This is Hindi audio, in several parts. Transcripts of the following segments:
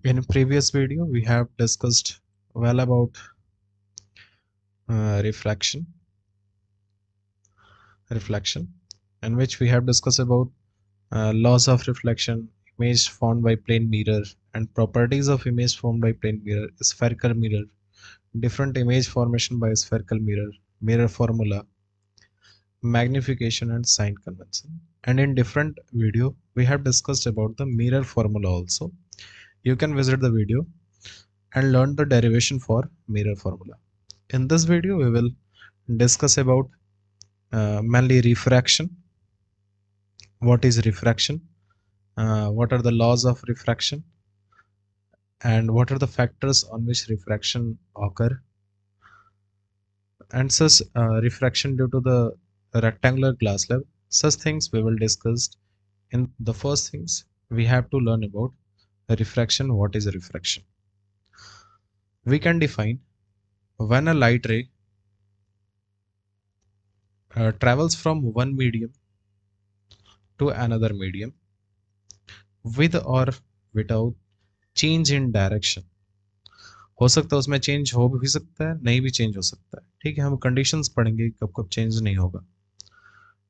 In previous video, we have discussed well about reflection, in which we have discussed about laws of reflection, image formed by plane mirror, and properties of image formed by plane mirror, spherical mirror, different image formation by spherical mirror, mirror formula, magnification and sign convention. And in different video, we have discussed about the mirror formula also. You can visit the video and learn the derivation for mirror formula. In this video, we will discuss about mainly refraction. What is refraction? What are the laws of refraction? And what are the factors on which refraction occur? And such refraction due to the rectangular glass slab. Such things we will discuss. In the first things, we have to learn about refraction. What is refraction? We can define when a light ray travels from one medium to another medium with or without change in direction. हो सकता है उसमें चेंज हो भी सकता है, नहीं भी चेंज हो सकता है। ठीक है, हम कंडीशंस पढ़ेंगे कब कब चेंज नहीं होगा।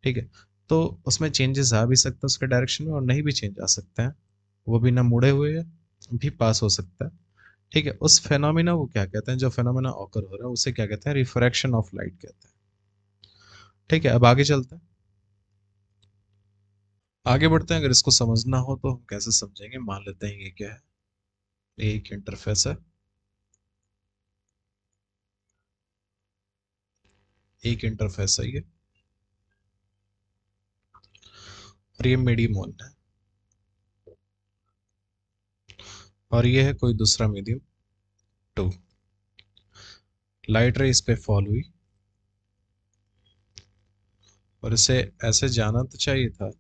ठीक है, तो उसमें चेंजेस आ भी सकता है उसके डायरेक्शन में और नहीं भी चेंज आ सकता है, वो भी ना मुड़े हुए भी पास हो सकता है। ठीक है, उस फेनोमेना को क्या कहते हैं? जो फेनोमेना ऑकर हो रहा है उसे क्या कहते हैं? रिफ्रैक्शन ऑफ लाइट कहते हैं। ठीक है, अब आगे चलते हैं, आगे बढ़ते हैं। अगर इसको समझना हो तो हम कैसे समझेंगे? मान लेते हैं ये क्या है, एक इंटरफेस है, एक इंटरफेस है ये, और ये मीडियम 1 है, और ये है कोई दूसरा मीडियम 2। लाइट रे इस पे फॉल हुई और इसे ऐसे जाना तो चाहिए था,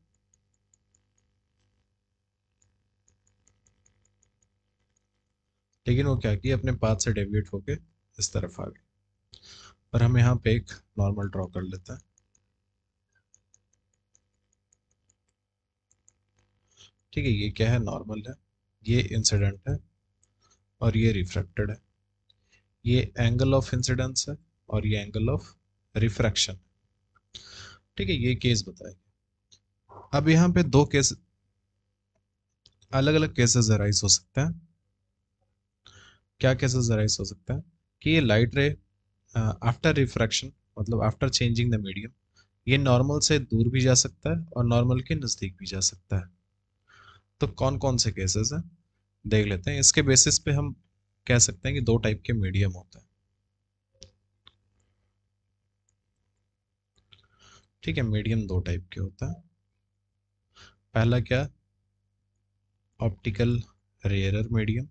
लेकिन वो क्या किया, अपने पाथ से डेविएट होके इस तरफ आ गई। और हम यहाँ पे एक नॉर्मल ड्रॉ कर लेते हैं। ठीक है, ये क्या है? नॉर्मल है, ये इंसिडेंट है और ये रिफ्रैक्टेड है। ये एंगल ऑफ इंसिडेंस है और ये एंगल ऑफ रिफ्रैक्शन। ठीक है, ये केस बताएंगे। अब यहाँ पे दो केस, अलग अलग केसेस अराइज हो सकते हैं। क्या केसेस अराइज हो सकता है कि ये लाइट रे आफ्टर रिफ्रैक्शन, मतलब आफ्टर चेंजिंग द मीडियम, ये नॉर्मल से दूर भी जा सकता है और नॉर्मल के नजदीक भी जा सकता है। तो कौन कौन से केसेस हैं देख लेते हैं। इसके बेसिस पे हम कह सकते हैं कि दो टाइप के मीडियम होते हैं। ठीक है, मीडियम दो टाइप के होता है। पहला क्या? ऑप्टिकल रेयरर मीडियम,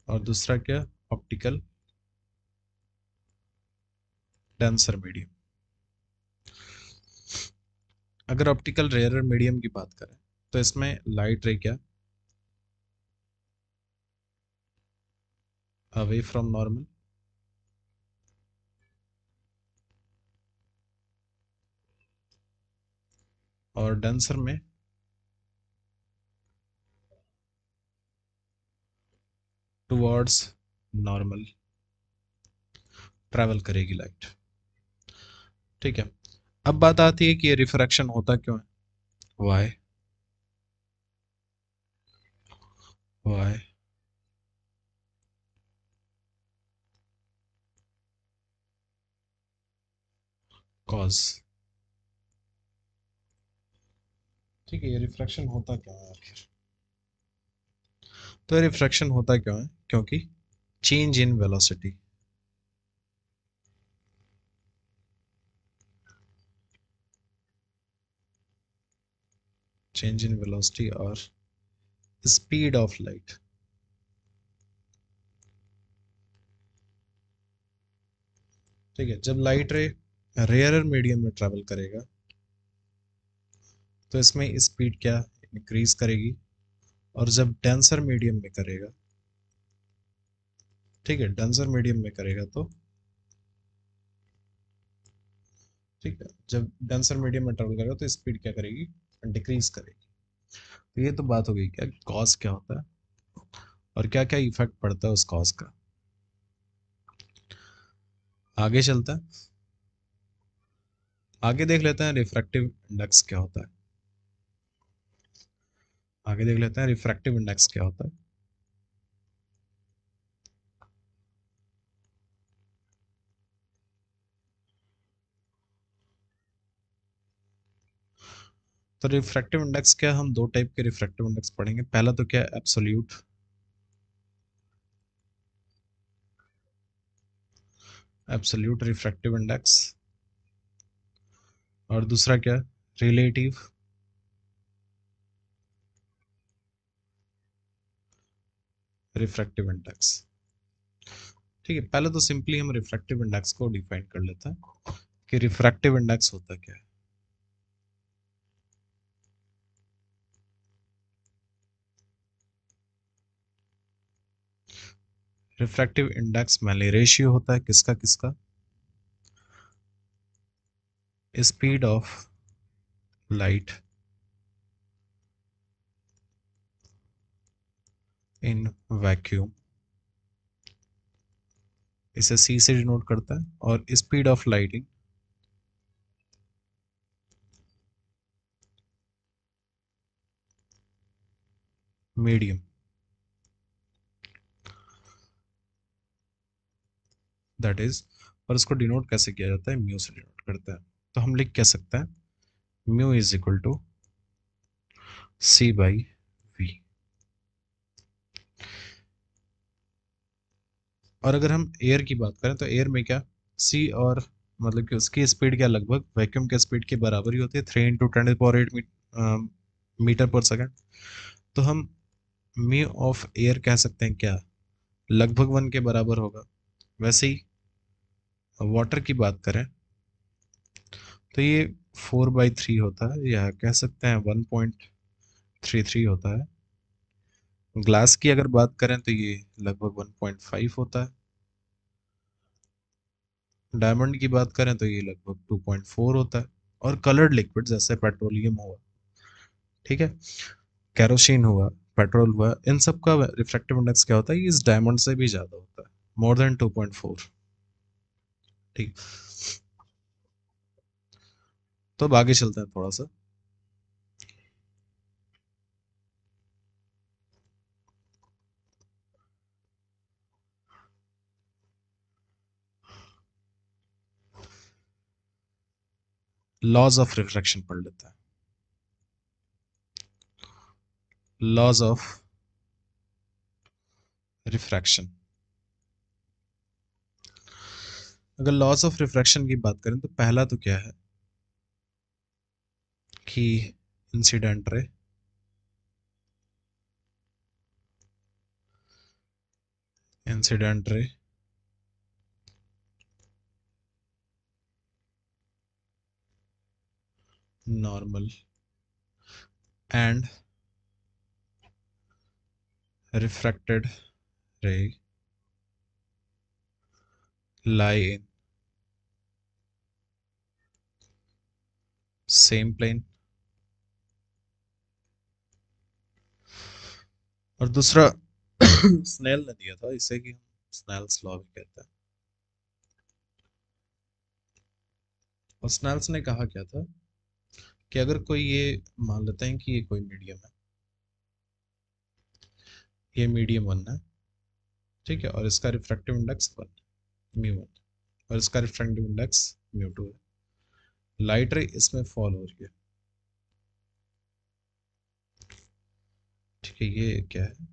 और दूसरा क्या? Optical denser medium. अगर ऑप्टिकल रेयरर मीडियम की बात करें तो इसमें लाइट रे क्या, अवे फ्रॉम नॉर्मल, और डेंसर में टुवर्ड्स नॉर्मल ट्रैवल करेगी लाइट। ठीक है, अब बात आती है कि ये रिफ्रैक्शन होता क्यों है? वाई? वाई? कॉज। ठीक है, ये रिफ्रैक्शन होता क्यों है आखिर? तो ये रिफ्रैक्शन होता क्यों है? क्योंकि change in velocity, change in velocity और स्पीड ऑफ लाइट। ठीक है, जब लाइट रे रेयरर मीडियम में ट्रैवल करेगा तो इसमें स्पीड क्या इंक्रीज करेगी, और जब डेंसर मीडियम में करेगा, ठीक है, डेंसर मीडियम में करेगा तो, ठीक है, जब डेंसर मीडियम में ट्रेवल करेगा तो स्पीड क्या करेगी? डिक्रीज करेगी। तो ये तो बात हो गई क्या कॉज क्या होता है और क्या क्या इफेक्ट पड़ता है उस कॉज का। आगे चलता है, आगे देख लेते हैं रिफ्रैक्टिव इंडेक्स क्या होता है। आगे देख लेते हैं रिफ्रैक्टिव इंडेक्स क्या होता है। तो रिफ्रैक्टिव इंडेक्स क्या, हम दो टाइप के रिफ्रैक्टिव इंडेक्स पढ़ेंगे। पहला तो क्या, एब्सोल्यूट रिफ्रैक्टिव इंडेक्स, और दूसरा क्या, रिलेटिव रिफ्रैक्टिव इंडेक्स। ठीक है, पहले तो सिंपली हम रिफ्रैक्टिव इंडेक्स को डिफाइन कर लेते हैं कि रिफ्रैक्टिव इंडेक्स होता क्या है। रिफ्रैक्टिव इंडेक्स मान ली रेशियो होता है किसका किसका, speed of light in vacuum, इसे सी से डिनोट करता है, और speed of lighting medium, that is, और इसको डिनोट कैसे किया जाता है, म्यू से डिनोट करता है। तो हम लिख क्या सकते हैं, mu is equal to c by v. और अगर हम एयर की बात करें तो एयर में क्या, सी और मतलब कि उसकी स्पीड क्या लगभग वैक्यूम के स्पीड के बराबर ही होती है, 3 × 10⁸ मीटर पर सेकंड। तो हम म्यू ऑफ एयर कह सकते हैं क्या, लगभग 1 के बराबर होगा। वैसे ही वाटर की बात करें तो ये 4/3 होता है, या कह सकते हैं 1.33 होता है। ग्लास की अगर बात करें तो ये लगभग 1.5 होता है। डायमंड की बात करें तो ये लगभग 2.4 होता है। और कलर्ड लिक्विड जैसे पेट्रोलियम हुआ, ठीक है, केरोसिन हुआ, पेट्रोल हुआ, इन सब का रिफ्रैक्टिव इंडेक्स क्या होता है, ये इस डायमंड से भी ज्यादा होता है, मोर देन 2.4। ठीक, तो अब आगे चलते हैं थोड़ा सा। लॉज ऑफ रिफ्रैक्शन पढ़ लेते हैं। लॉज ऑफ रिफ्रैक्शन, अगर लॉस ऑफ रिफ्रैक्शन की बात करें तो पहला तो क्या है कि incident ray, incident ray normal and refracted ray lie in same plane. और दूसरा स्नेल ने दिया था इसे कि हम स्नेल्स लॉ भी कहते हैं। और स्नेल्स ने कहा क्या था कि अगर कोई ये मान लेते हैं कि ये कोई मीडियम है, ये मीडियम 1 है, ठीक है, और इसका रिफ्रैक्टिव इंडेक्स 1 म्यू 1, और इसका रिफ्रैक्टिव इंडेक्स म्यू 2 है। लाइट रे इसमें फॉल हो रही है, ठीक है, ये क्या है,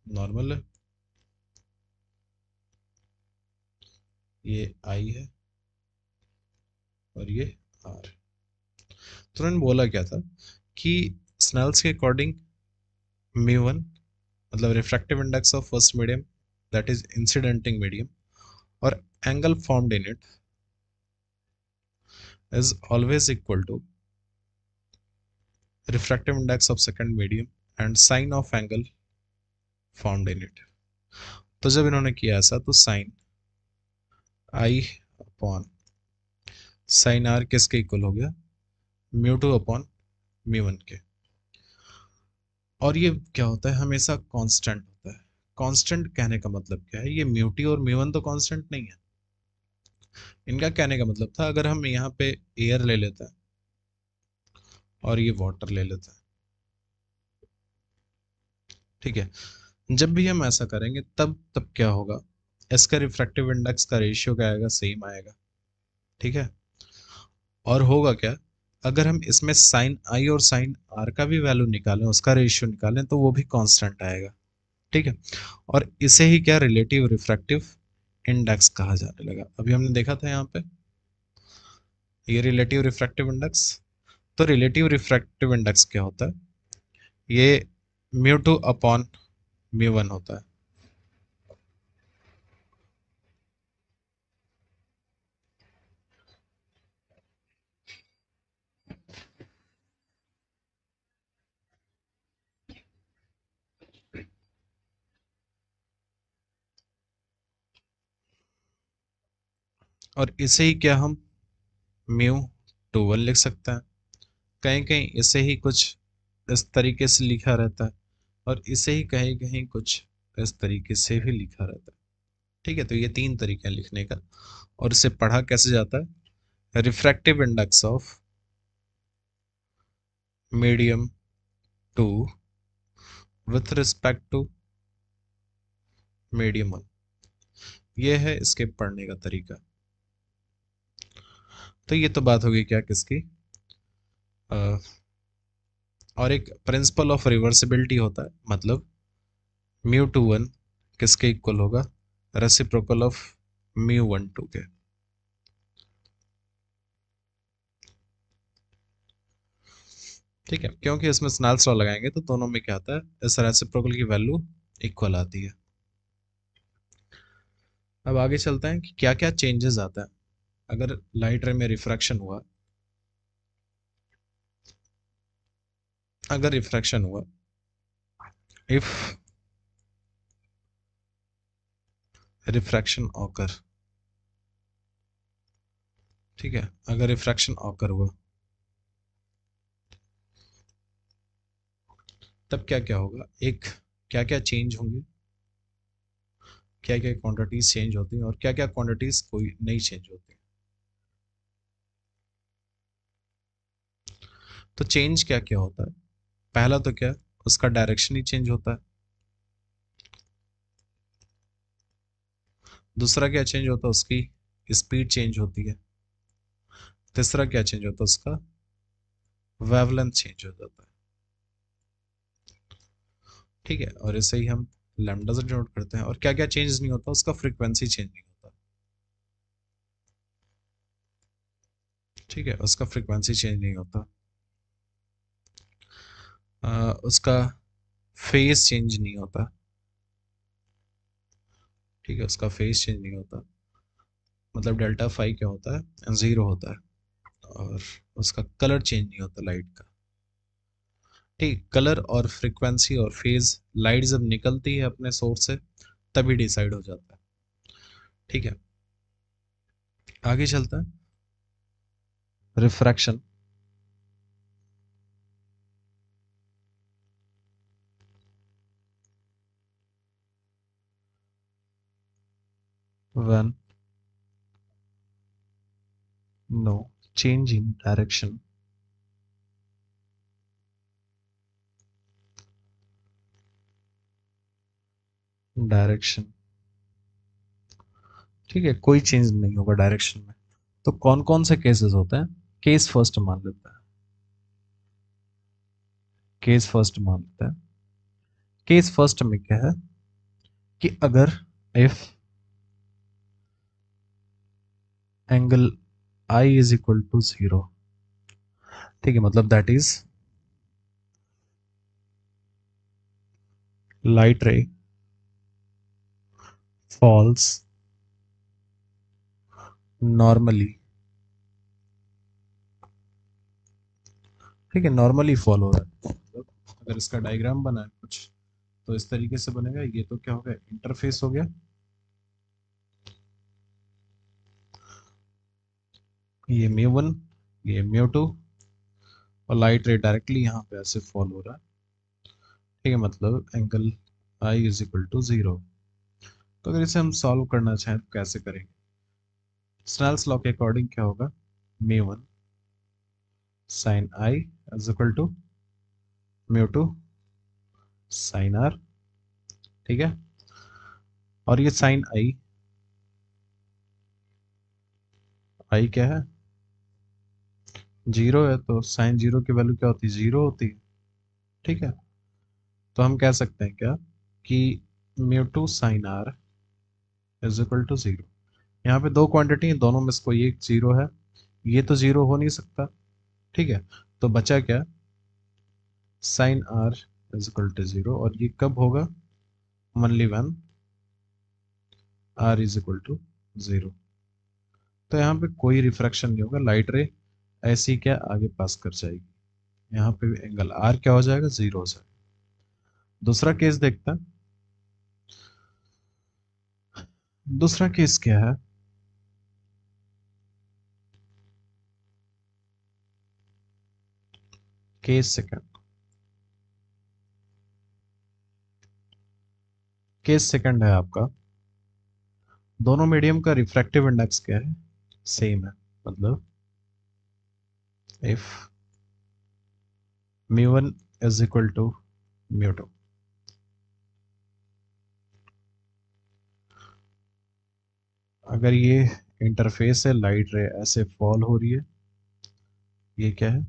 नॉर्मल है, ये आई है, और ये आर। तो उन्होंने बोला क्या था कि स्नेल्स के अकॉर्डिंग म्यू 1 मतलब refractive index of first medium, that is incident medium, और angle formed in it is always equal to refractive index of second medium and sine of angle formed in it। तो जब इन्होंने किया ऐसा तो साइन आई अपॉन साइन आर किसके इक्वल हो गया, म्यू 2 अपॉन म्यू 1 के। और ये क्या होता है, हमेशा कांस्टेंट होता है। कांस्टेंट कहने का मतलब क्या है, ये म्यू टी और म्यू वन तो कांस्टेंट नहीं है। इनका कहने का मतलब था, अगर हम यहाँ पे एयर ले लेते हैं और ये वाटर ले लेते हैं, ठीक है, जब भी हम ऐसा करेंगे तब क्या होगा, इसका रिफ्रैक्टिव इंडेक्स का रेशियो क्या आएगा, सेम आएगा। ठीक है, और होगा क्या, अगर हम इसमें साइन आई और साइन आर का भी वैल्यू निकालें, उसका रेशियो निकालें, तो वो भी कांस्टेंट आएगा। ठीक है, और इसे ही क्या रिलेटिव रिफ्रैक्टिव इंडेक्स कहा जाने लगा। अभी हमने देखा था यहाँ पे ये रिलेटिव रिफ्रैक्टिव इंडेक्स। तो रिलेटिव रिफ्रैक्टिव इंडेक्स क्या होता है, ये mu two upon mu one होता है। और इसे ही क्या हम म्यू टू वन लिख सकते हैं। कहीं कहीं इसे ही कुछ इस तरीके से लिखा रहता है, और इसे ही कहीं कहीं कुछ इस तरीके से भी लिखा रहता है। ठीक है, तो ये तीन तरीके हैं लिखने का। और इसे पढ़ा कैसे जाता है, refractive index of medium two with respect to medium one. ये है इसके पढ़ने का तरीका। तो ये तो बात होगी क्या किसकी, अ, और एक प्रिंसिपल ऑफ रिवर्सिबिलिटी होता है, मतलब म्यू टू वन किसके इक्वल होगा, reciprocal of mu one to के। ठीक है, क्योंकि इसमें स्नेल्स लॉ लगाएंगे तो दोनों में क्या आता है, इस रेसिप्रोकल की वैल्यू इक्वल आती है। अब आगे चलते हैं कि क्या क्या चेंजेस आता है अगर लाइट रे में रिफ्रैक्शन हुआ। अगर रिफ्रैक्शन हुआ, इफ रिफ्रैक्शन ऑकर, ठीक है, अगर रिफ्रैक्शन ऑकर हुआ, तब क्या क्या होगा, एक क्या क्या चेंज होंगे, क्या क्या क्वांटिटीज चेंज होती हैं, और क्या क्या क्वांटिटीज कोई नहीं चेंज होती। तो चेंज क्या क्या होता है, पहला तो क्या, उसका डायरेक्शन ही चेंज होता है। दूसरा क्या चेंज होता है, उसकी स्पीड चेंज होती है। तीसरा क्या चेंज होता है, उसका वेवलेंथ चेंज हो जाता है। ठीक है, और इसे ही हम लैम्डा से डिनोट करते हैं। और क्या क्या चेंज नहीं होता, उसका फ्रीक्वेंसी चेंज नहीं होता। ठीक है, उसका फ्रीक्वेंसी चेंज नहीं होता। उसका फेज चेंज नहीं होता। ठीक है, उसका फेज चेंज नहीं होता, मतलब डेल्टा फाई क्या होता है, जीरो होता है। और उसका कलर चेंज नहीं होता लाइट का। ठीक, कलर और फ्रीक्वेंसी और फेज लाइट जब निकलती है अपने सोर्स से तभी डिसाइड हो जाता है। ठीक है, आगे चलता है, refraction. when no change in direction, direction, ठीक है, कोई चेंज नहीं होगा डायरेक्शन में। तो कौन कौन से केसेस होते हैं, केस फर्स्ट मान लेते हैं, केस फर्स्ट मान लेते हैं। केस फर्स्ट में क्या है कि अगर if angle i is equal to zero, ठीक है, मतलब that is light ray falls normally, ठीक है, नॉर्मली फॉल हो रहा है। मतलब अगर इसका डायग्राम बना है कुछ, तो इस तरीके से बनेगा। ये तो क्या हो गया, इंटरफेस हो गया, ये म्यू वन, ये म्यू टू, और लाइट रे डायरेक्टली यहाँ पे ऐसे फॉल हो रहा है। ठीक है, मतलब angle i is equal to 0। तो अगर इसे हम सॉल्व करना चाहें तो कैसे करेंगे? स्नेल्स लॉ के अकॉर्डिंग क्या होगा? Mu one sine I is equal to mu two sine r. ठीक है, और ये साइन आई, आई क्या है? जीरो है, तो साइन जीरो की वैल्यू क्या होती है? जीरो होती है। ठीक है, तो हम कह सकते हैं क्या कि mu two sine are is equal to zero. यहाँ पे दो क्वांटिटी है, दोनों में से कोई एक जीरो है, ये तो जीरो हो नहीं सकता। ठीक है, तो बचा क्या? Sine are is equal to zero, और ये कब होगा? Only when r is equal to zero. तो यहाँ पे कोई रिफ्रैक्शन नहीं होगा, लाइट रे ऐसी क्या आगे पास कर जाएगी, यहाँ पे एंगल आर क्या हो जाएगा? जीरो हो जाएगा। दूसरा केस देखते हैं। दूसरा केस क्या है? Case second. केस सेकंड है आपका, दोनों मीडियम का रिफ्रैक्टिव इंडेक्स क्या है? सेम है। मतलब if mu one is equal to mu two, अगर ये इंटरफेस है, लाइट रे ऐसे फॉल हो रही है, ये क्या है?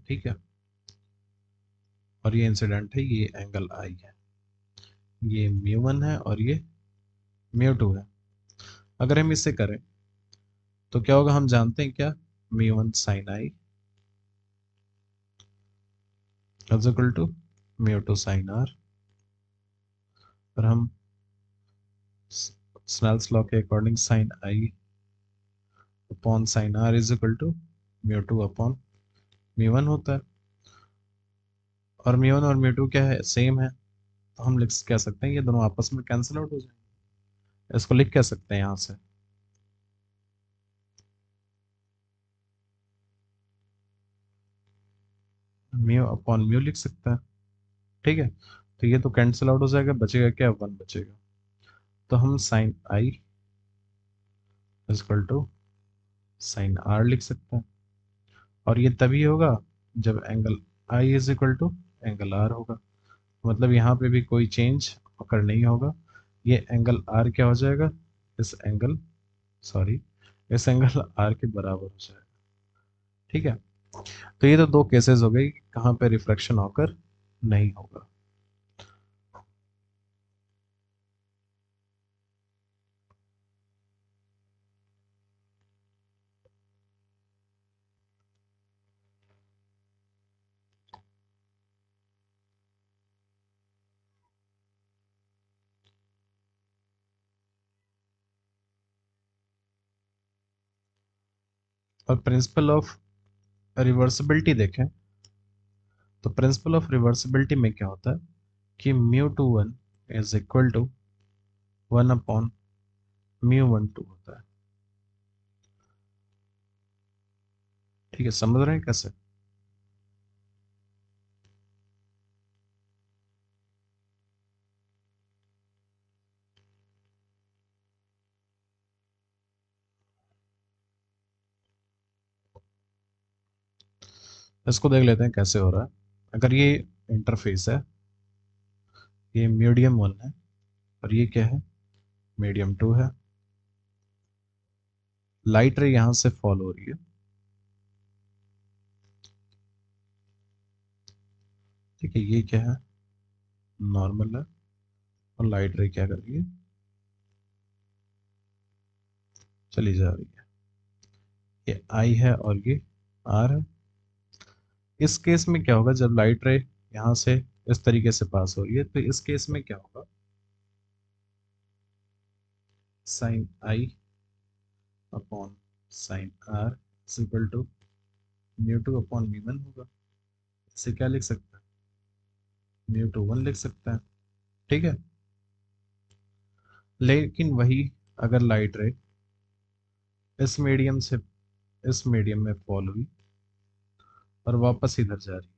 ठीक है, और ये इंसिडेंट है, ये एंगल आई है, ये म्यू वन है और ये म्यू टू है। अगर हम इसे करें तो क्या होगा? हम जानते हैं क्या? Mu one sine I is equal to mu two sine r, और हम स्नेल्स लॉ के according sine I upon sine are is equal to mu two upon mu one होता है, और म्यू वन और म्यू टू क्या है? सेम है। तो हम लिख कह सकते हैं ये दोनों आपस में कैंसिल आउट हो जाएंगे। इसको लिख कह सकते हैं यहाँ से, म्यू अपॉन म्यू लिख सकते हैं। ठीक है, तो ये तो कैंसिल आउट हो जाएगा, बचेगा क्या? वन बचेगा। तो हम sine I is equal to sine r लिख सकते हैं, और ये तभी होगा जब angle i is equal to angle r होगा। मतलब यहाँ पे भी कोई चेंज अकर नहीं होगा, ये एंगल आर क्या हो जाएगा? इस एंगल, सॉरी, इस एंगल आर के बराबर हो जाएगा। ठीक है, तो ये तो दो केसेस हो गई कहाँ पे रिफ्लेक्शन होकर नहीं होगा। और प्रिंसिपल ऑफ रिवर्सिबिलिटी देखें तो प्रिंसिपल ऑफ रिवर्सिबिलिटी में क्या होता है कि mu two one is equal to one upon mu one two होता है। ठीक है, समझ रहे हैं कैसे? इसको देख लेते हैं कैसे हो रहा है। अगर ये इंटरफेस है, ये मीडियम वन है और ये क्या है? मीडियम टू है। लाइट रे यहां से फॉल हो रही है। ठीक है, ये क्या है? नॉर्मल है, और लाइट रे क्या कर रही है? चली जा रही है। ये आई है और ये आर है। इस केस में क्या होगा जब लाइट रे यहां से इस तरीके से पास हो रही है? तो इस केस में क्या होगा? Sine I upon sine r equal to mu two upon mu one होगा। इसे क्या लिख सकते हैं? म्यू टू वन लिख सकते हैं। ठीक है, लेकिन वही अगर लाइट रे इस मीडियम से इस मीडियम में फॉल हुई और वापस इधर जा रही है,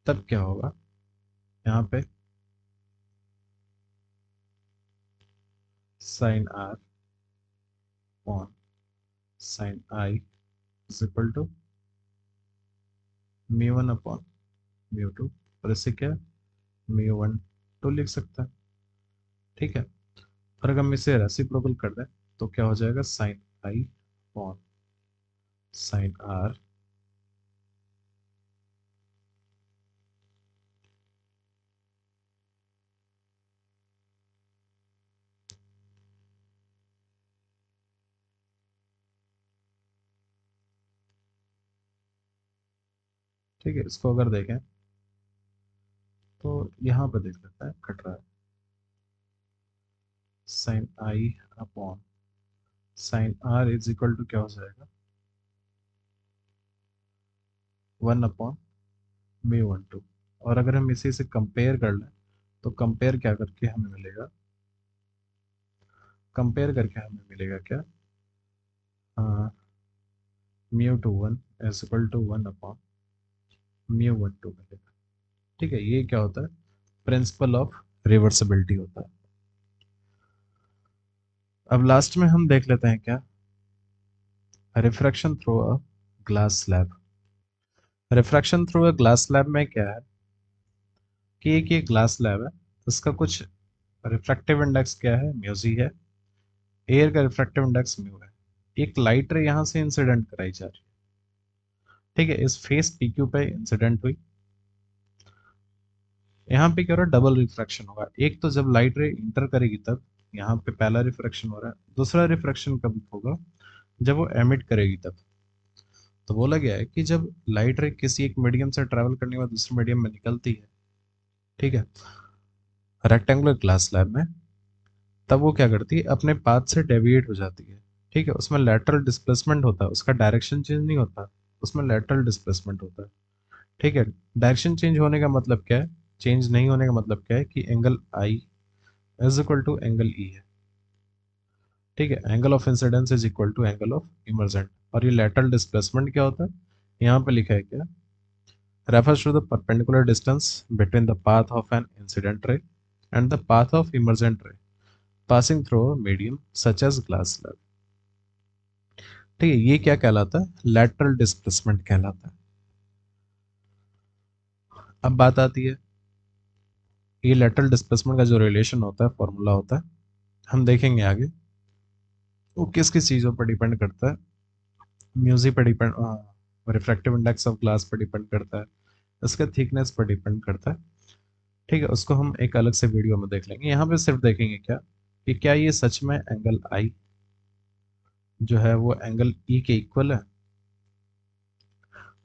तब क्या होगा? यहाँ पे sine are upon sine I is equal to mu one upon mu two, और इसे क्या म्यू वन टू लिख सकता है। ठीक है, और अगर हम इसे रेसिप्रोकल कर दें तो क्या हो जाएगा? साइन आई अपॉन साइन आर, ठीक है। इसको अगर देखें तो यहाँ पे देख लेते हैं कट रहा है। Sine I upon sine are is equal to क्या हो जाएगा? One upon mu one two. और अगर हम इसी से कंपेयर कर लें तो कंपेयर क्या करके हमें मिलेगा? कंपेयर करके हमें मिलेगा क्या? Mu two one is equal to one upon mu one two मिलेगा। ठीक है, ये क्या होता है? प्रिंसिपल ऑफ रिवर्सिबिलिटी होता है। अब लास्ट में हम देख लेते हैं क्या? Refraction through a glass slab. Refraction through a glass slab में क्या है कि एक ये ग्लास स्लैब है, इसका कुछ रिफ्रैक्टिव इंडेक्स क्या है? म्यूजी है। एयर का रिफ्रैक्टिव इंडेक्स म्यू है। एक लाइट रे यहाँ से इंसिडेंट कराई जा रही है, ठीक है, इस फेस पी क्यू पे इंसिडेंट हुई। यहाँ पे क्या हो रहा है? डबल रिफ्रैक्शन होगा। एक तो जब लाइट रे इंटर करेगी तब यहाँ पे पहला रिफ्रैक्शन हो रहा है, दूसरा रिफ्रैक्शन कब होगा? जब वो एमिट करेगी तब। तो बोला गया है कि जब लाइट रे किसी एक मीडियम से ट्रैवल करने के बाद दूसरे मीडियम में निकलती है, ठीक है, रेक्टेंगुलर ग्लास स्लैब में, तब वो क्या करती है? अपने पाथ से डेविएट हो जाती है। ठीक है, उसमें लैटरल डिस्प्लेसमेंट होता है, उसका डायरेक्शन चेंज नहीं होता, उसमें लैटरल डिस्प्लेसमेंट होता है। ठीक है, डायरेक्शन चेंज होने का मतलब क्या है? चेंज नहीं होने का मतलब क्या है कि angle i is equal to angle e है। ठीक है, angle of incidence is equal to angle of emergent. और ये लैटरल डिस्प्लेसमेंट क्या होता है? यहाँ पे लिखा है क्या? refers to the perpendicular distance between the path of an incident ray and the path of emergent ray passing through a medium such as glass slab। ठीक है, ये क्या कहलाता है? लैटरल डिस्प्लेसमेंट कहलाता है। अब बात आती है, ये लैटरल डिस्प्लेसमेंट का जो रिलेशन होता है, फॉर्मूला होता है, हम देखेंगे आगे, वो किस किस चीज़ों पर डिपेंड करता है। म्यूजिक पर depend, refractive index of glass पर डिपेंड करता है, इसके थिकनेस पर डिपेंड करता है। ठीक है, उसको हम एक अलग से वीडियो में देख लेंगे। यहाँ पे सिर्फ देखेंगे क्या कि क्या ये सच में एंगल आई जो है वो एंगल ई के इक्वल है।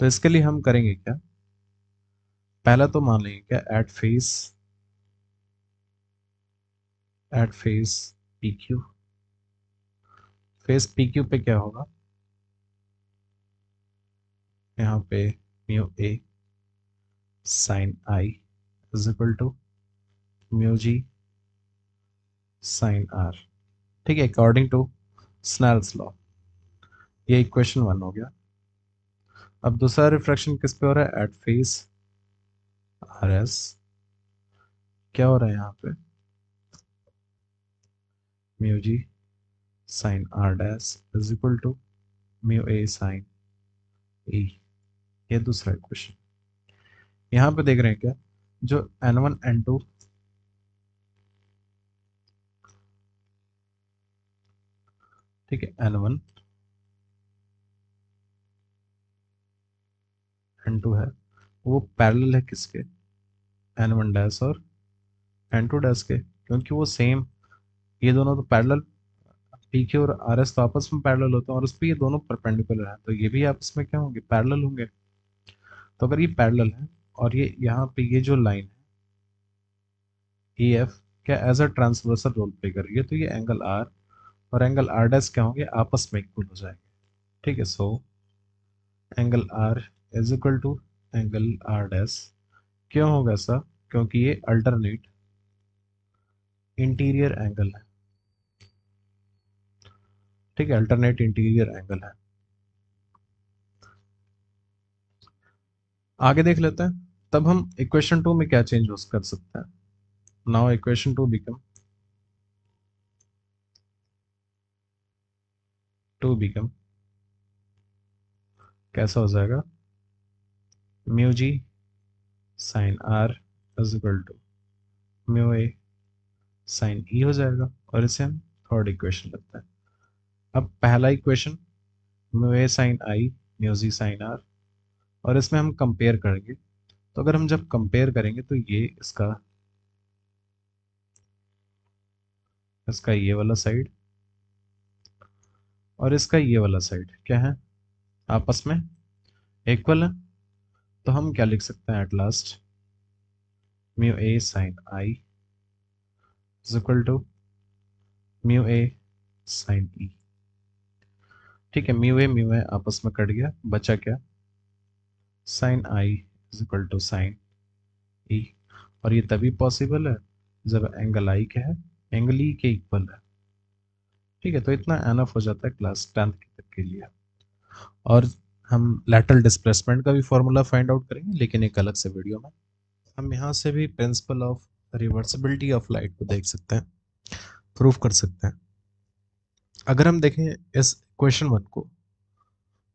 तो इसके लिए हम करेंगे क्या? पहला तो मान लेंगे क्या, at face P Q, face P Q पे क्या होगा? यहाँ पे mu A sine I is equal to mu ji sine r. ठीक है, अकॉर्डिंग टू स्नेल्स लॉ। ये इक्वेशन वन हो गया। अब दूसरा रिफ्रैक्शन किस पे हो रहा है? At face R S. क्या हो रहा है यहाँ पे? Mu ji sine are dash is equal to mu A sine E. ये दूसरा इक्वेशन। यहाँ पे देख रहे हैं क्या, जो एन वन एन टू, ठीक है, एन वन एन टू है, वो पैरेलल है किसके? एन वन डैश और एन टू डैश के, क्योंकि वो सेम, ये दोनों तो पैरेलल, पी क्यू और आर एस तो आपस में पैरेलल होते हैं, और उस पर ये दोनों परपेंडिकुलर है, तो ये भी आपस में क्या होंगे? पैरेलल होंगे। तो अगर ये पैरेलल है और ये यहाँ पे ये जो लाइन है ई एफ क्या as a transversal role play कर रही है, तो ये एंगल आर और एंगल आर डैश क्या होंगे? आपस में इक्वल हो जाएंगे। ठीक है, so angle r is equal to angle r dash. क्यों होगा ऐसा? क्योंकि ये अल्टरनेट इंटीरियर एंगल है। ठीक है, अल्टरनेट इंटीरियर एंगल है। आगे देख लेते हैं। तब हम इक्वेशन 2 में क्या चेंज कर सकते हैं। नाउ इक्वेशन 2 बिकम कैसा हो जाएगा, mu ji sine are is equal to mu A sine E हो जाएगा, और इसे हम थर्ड इक्वेशन लेते हैं। अब पहला equation mu A sine i mu ji sine r, और इसमें हम कंपेयर करेंगे। तो अगर हम जब कंपेयर करेंगे तो ये इसका ये वाला साइड और इसका ये वाला साइड क्या है, आपस में इक्वल है। तो हम क्या लिख सकते हैं at last, mu A sine I is equal to mu A sine E. ठीक है, म्यू ए आपस में कट गया, बचा क्या, sine I is equal to sine E. और ये तभी पॉसिबल है जब एंगल आई क्या है, एंगल ई के इक्वल है। ठीक है, तो इतना एनफ हो जाता है क्लास 10th तक के लिए। और हम लैटरल डिस्प्लेसमेंट का भी फॉर्मूला फाइंड आउट करेंगे, लेकिन एक अलग से वीडियो में। हम यहाँ से भी principle of reversibility of light को देख सकते हैं, प्रूफ कर सकते हैं। अगर हम देखें इस क्वेश्चन 1 को,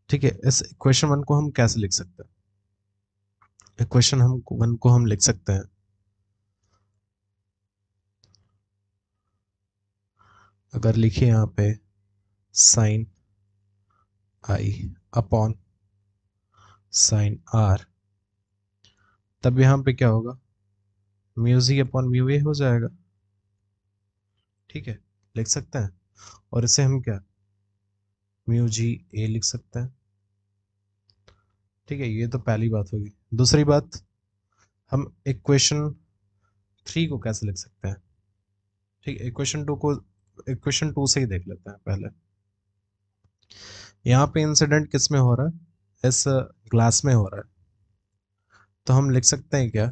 ठीक है, इस क्वेश्चन 1 को हम कैसे लिख सकते हैं। इक्वेशन हम 1 को हम लिख सकते हैं, अगर लिखिए यहाँ पे साइन आई अपॉन साइन आर, तब यहाँ पे क्या होगा, mu g upon mu a हो जाएगा। ठीक है, लिख सकते हैं। और इसे हम क्या, म्यू जी ए लिख सकते हैं। ठीक है, ये तो पहली बात होगी। दूसरी बात, हम इक्वेशन 3 को कैसे लिख सकते हैं। ठीक है, इक्वेशन 2 से ही देख लेते हैं पहले। यहाँ पे इंसिडेंट किस में हो रहा है, इस ग्लास में हो रहा है। तो हम लिख सकते हैं क्या,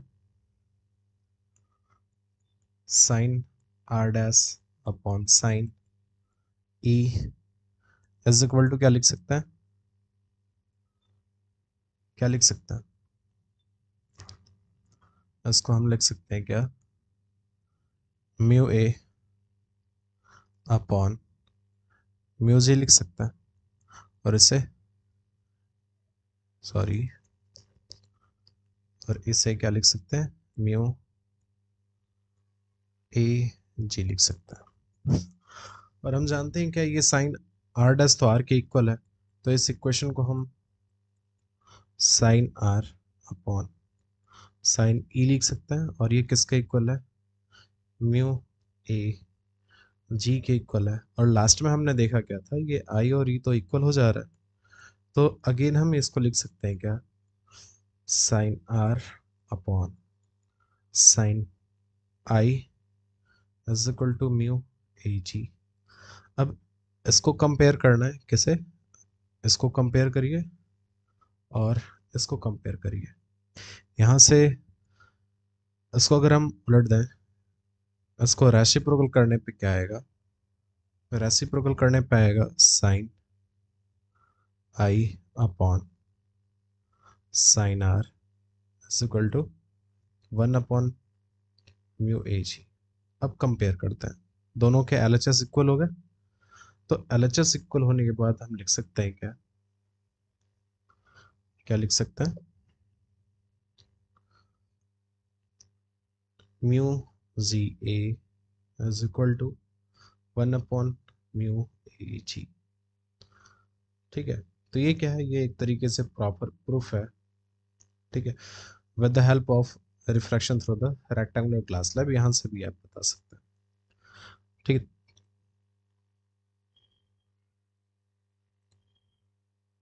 sine are dash upon sine e is equal to क्या लिख सकते हैं, क्या लिख सकते हैं, इसको हम लिख सकते हैं क्या, mu A upon mu G लिख सकते हैं। और इसे सॉरी और इसे क्या लिख सकते हैं, म्यू ए जी लिख सकते हैं। और हम जानते हैं क्या, ये साइन आर डैश तो आर के इक्वल है। तो इस इक्वेशन को हम साइन आर अपॉन साइन ई लिख सकते हैं, और ये किसके इक्वल है, म्यू ए जी के इक्वल है। और लास्ट में हमने देखा क्या था, ये आई और ई तो इक्वल हो जा रहा है। तो अगेन हम इसको लिख सकते हैं क्या, sine are upon sine I is equal to mu A G. अब इसको कंपेयर करना है किसे, इसको कंपेयर करिए और इसको कंपेयर करिए। यहाँ से इसको अगर हम उलट दें, इसको रेसिप्रोकल करने पे क्या आएगा, रेसिप्रोकल करने पे आएगा sine I upon sine are is equal to 1 upon mu A G. अब कंपेयर करते हैं, दोनों के एलएचएस इक्वल हो गए। तो एलएचएस इक्वल होने के बाद हम लिख सकते हैं क्या, क्या लिख सकते हैं, mu G A is equal to 1 upon mu A G. ठीक है, तो ये क्या है, ये एक तरीके से प्रॉपर प्रूफ है। ठीक है, with the help of refraction through the rectangular glass slab, यहाँ से भी आप बता सकते हैं। ठीक है,